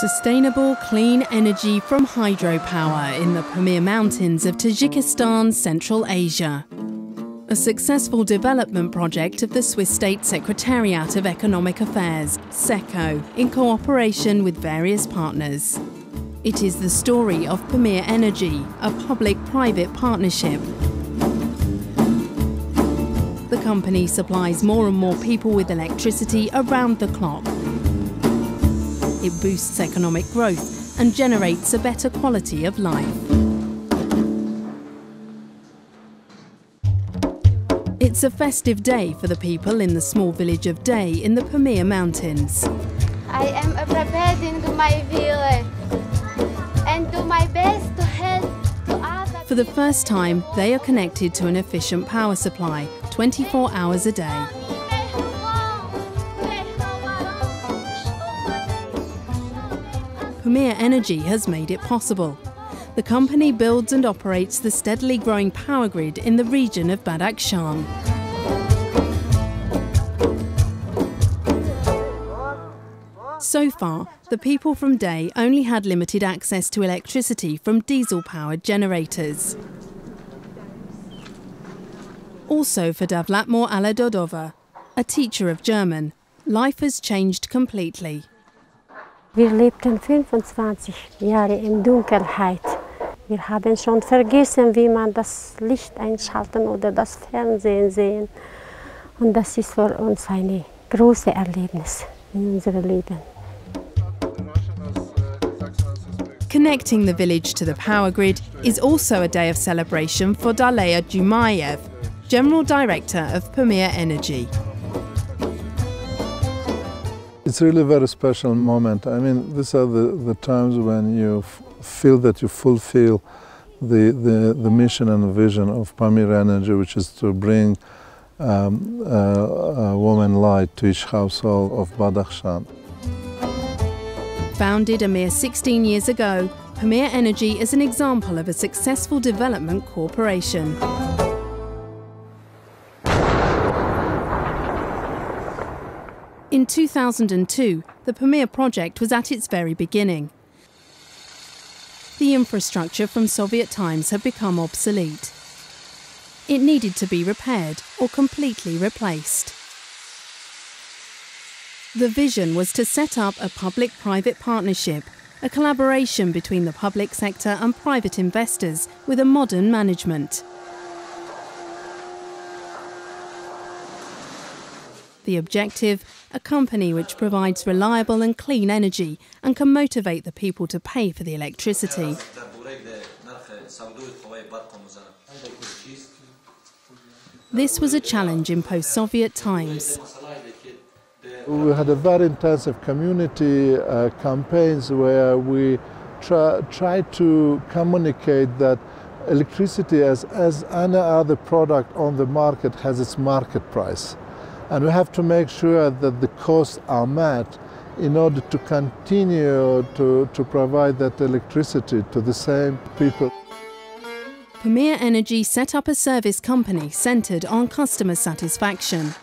Sustainable, clean energy from hydropower in the Pamir Mountains of Tajikistan, Central Asia. A successful development project of the Swiss State Secretariat of Economic Affairs, SECO, in cooperation with various partners. It is the story of Pamir Energy, a public-private partnership. The company supplies more and more people with electricity around the clock. It boosts economic growth and generates a better quality of life. It's a festive day for the people in the small village of Day in the Pamir Mountains. I am preparing my village and do my best to help to others. For the first time, they are connected to an efficient power supply, 24 hours a day. Pamir Energy has made it possible. The company builds and operates the steadily growing power grid in the region of Badakhshan. So far, the people from Day only had limited access to electricity from diesel-powered generators. Also for Davlatmor Aladodova, a teacher of German, life has changed completely. Wir lebten 25 Jahre in Dunkelheit. Wir haben schon vergessen, wie man das Licht einschalten oder das Fernsehen sehen. Und das ist für uns ein großes Erlebnis in unserem Leben. Connecting the village to the power grid is also a day of celebration for Dalea Jumayev, General Director of Pamir Energy. It's really a very special moment. I mean, these are the times when you feel that you fulfill the mission and the vision of Pamir Energy, which is to bring a woman light to each household of Badakhshan. Founded a mere 16 years ago, Pamir Energy is an example of a successful development corporation. In 2002, the Pamir project was at its very beginning. The infrastructure from Soviet times had become obsolete. It needed to be repaired or completely replaced. The vision was to set up a public-private partnership, a collaboration between the public sector and private investors with a modern management. The objective, a company which provides reliable and clean energy and can motivate the people to pay for the electricity. This was a challenge in post-Soviet times. We had a very intensive community campaigns where we tried to communicate that electricity, as any other product on the market, has its market price. And we have to make sure that the costs are met in order to continue to provide that electricity to the same people. Pamir Energy set up a service company centred on customer satisfaction.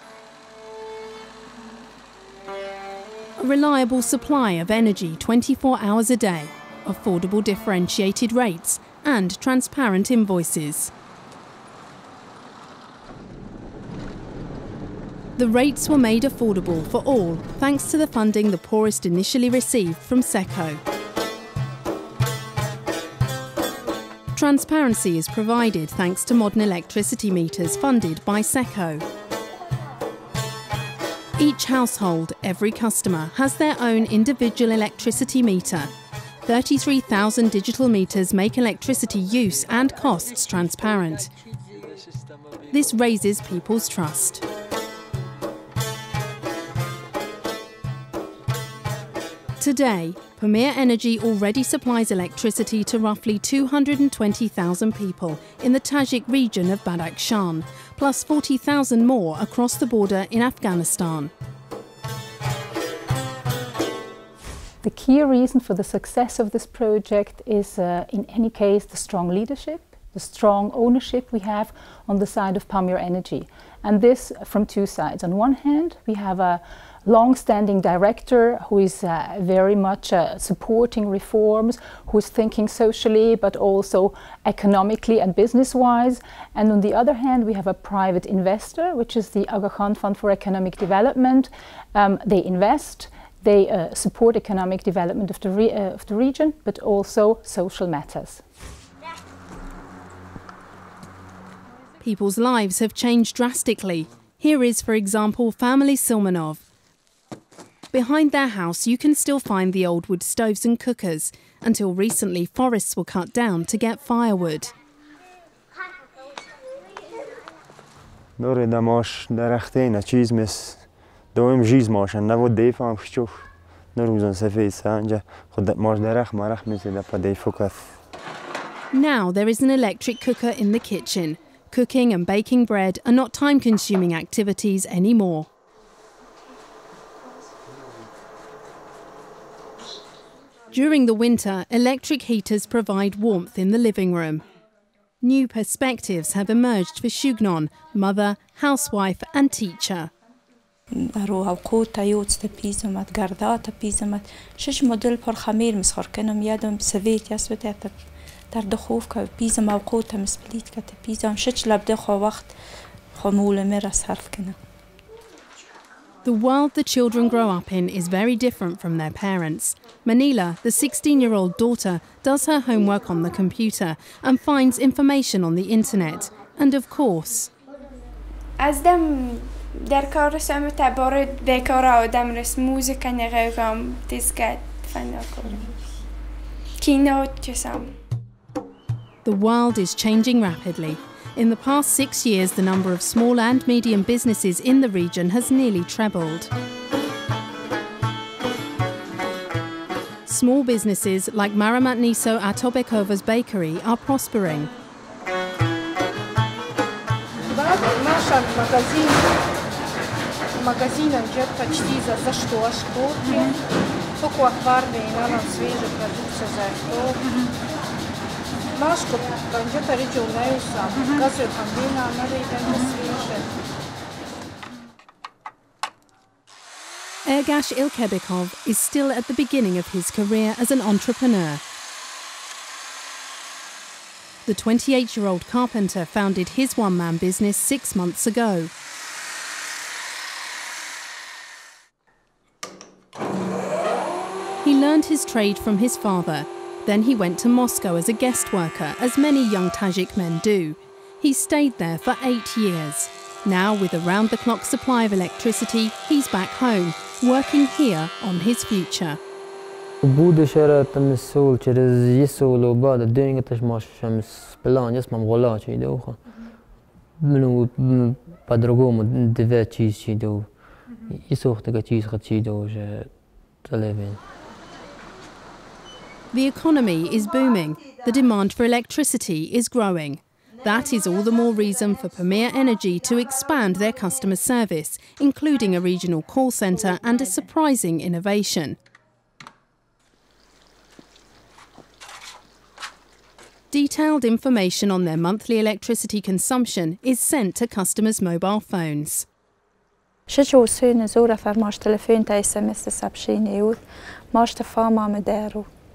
A reliable supply of energy 24 hours a day, affordable differentiated rates and transparent invoices. The rates were made affordable for all thanks to the funding the poorest initially received from SECO. Transparency is provided thanks to modern electricity meters funded by SECO. Each household, every customer, has their own individual electricity meter. 33,000 digital meters make electricity use and costs transparent. This raises people's trust. Today, Pamir Energy already supplies electricity to roughly 220,000 people in the Tajik region of Badakhshan, plus 40,000 more across the border in Afghanistan. The key reason for the success of this project is, in any case, the strong leadership, the strong ownership we have on the side of Pamir Energy. And this from two sides. On one hand, we have a long-standing director who is very much supporting reforms, who is thinking socially but also economically and business-wise. And on the other hand, we have a private investor, which is the Aga Khan Fund for Economic Development. They invest, they support economic development of the region, but also social matters. People's lives have changed drastically. Here is, for example, family Silmanov. Behind their house, you can still find the old wood stoves and cookers. Until recently, forests were cut down to get firewood. Now there is an electric cooker in the kitchen. Cooking and baking bread are not time-consuming activities anymore. During the winter, electric heaters provide warmth in the living room. New perspectives have emerged for Shugnon, mother, housewife and teacher. The world the children grow up in is very different from their parents. Manila, the 16-year-old daughter, does her homework on the computer and finds information on the internet. And of course, در کار سام تبار دکار آدم رس موزیک نگم دیسکت فناکورم کینوت چسام. The world is changing rapidly. In the past 6 years, the number of small and medium businesses in the region has nearly trebled. Small businesses like Maramatniso Atobekova's bakery are prospering. Ergash Ilkebikov is still at the beginning of his career as an entrepreneur. The 28-year-old carpenter founded his one-man business 6 months ago. He learned his trade from his father. Then he went to Moscow as a guest worker, as many young Tajik men do. He stayed there for 8 years. Now, with a round-the-clock supply of electricity, he's back home, working here on his future. The economy is booming. The demand for electricity is growing. That is all the more reason for Pamir Energy to expand their customer service, including a regional call centre and a surprising innovation. Detailed information on their monthly electricity consumption is sent to customers' mobile phones.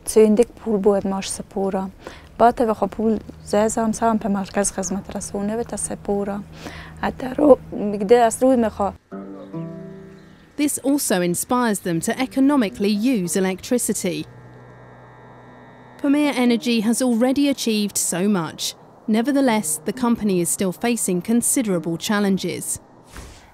Цендик пул будет маш сапура. Бата веха пул зезам сам pe markaz khizmat rasune ve tasapura. Ataro migde asrui mekha. This also inspires them to economically use electricity. Pamir Energy has already achieved so much. Nevertheless, the company is still facing considerable challenges.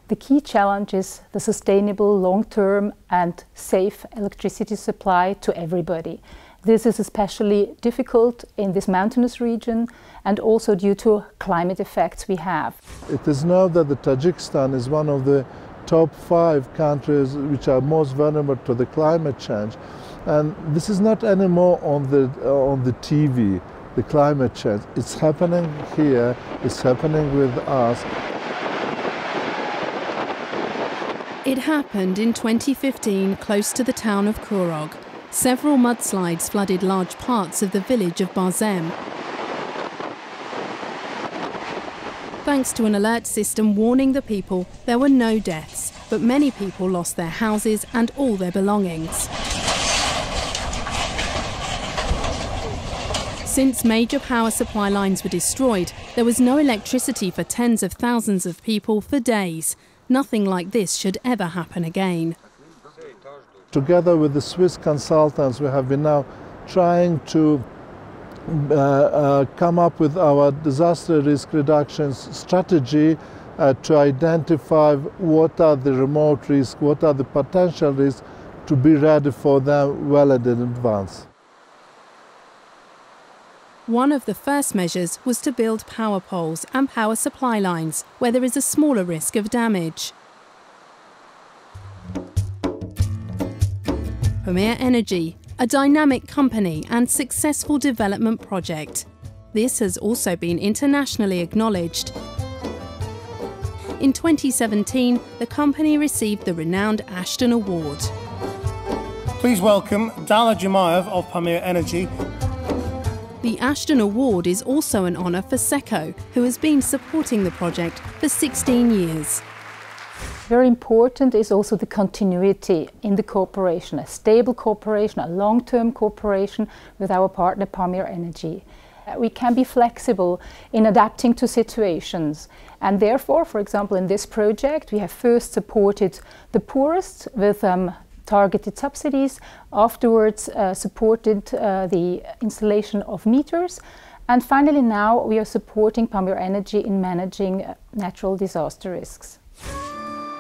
The key challenge is the sustainable, long-term and safe electricity supply to everybody. This is especially difficult in this mountainous region and also due to climate effects we have. It is known that the Tajikistan is one of the top 5 countries which are most vulnerable to the climate change. And this is not anymore on the TV, the climate change. It's happening here, it's happening with us. It happened in 2015 close to the town of Kurog. Several mudslides flooded large parts of the village of Barzem. Thanks to an alert system warning the people, there were no deaths, but many people lost their houses and all their belongings. Since major power supply lines were destroyed, there was no electricity for tens of thousands of people for days. Nothing like this should ever happen again. Together with the Swiss consultants, we have been now trying to come up with our disaster risk reduction strategy to identify what are the remote risks, what are the potential risks, to be ready for them well in advance. One of the first measures was to build power poles and power supply lines where there is a smaller risk of damage. Pamir Energy, a dynamic company and successful development project. This has also been internationally acknowledged. In 2017, the company received the renowned Ashton Award. Please welcome Dala Jemayev of Pamir Energy. The Ashton Award is also an honour for SECO, who has been supporting the project for 16 years. Very important is also the continuity in the cooperation, a stable cooperation, a long-term cooperation with our partner Pamir Energy. We can be flexible in adapting to situations, and therefore, for example, in this project, we have first supported the poorest with targeted subsidies, afterwards supported the installation of meters, and finally now we are supporting Pamir Energy in managing natural disaster risks.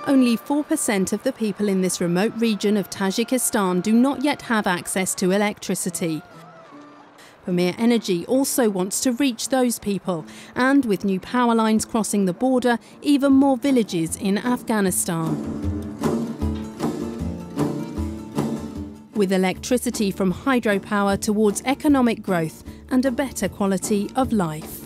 Only 4% of the people in this remote region of Tajikistan do not yet have access to electricity. Pamir Energy also wants to reach those people, and with new power lines crossing the border, even more villages in Afghanistan. With electricity from hydropower towards economic growth and a better quality of life.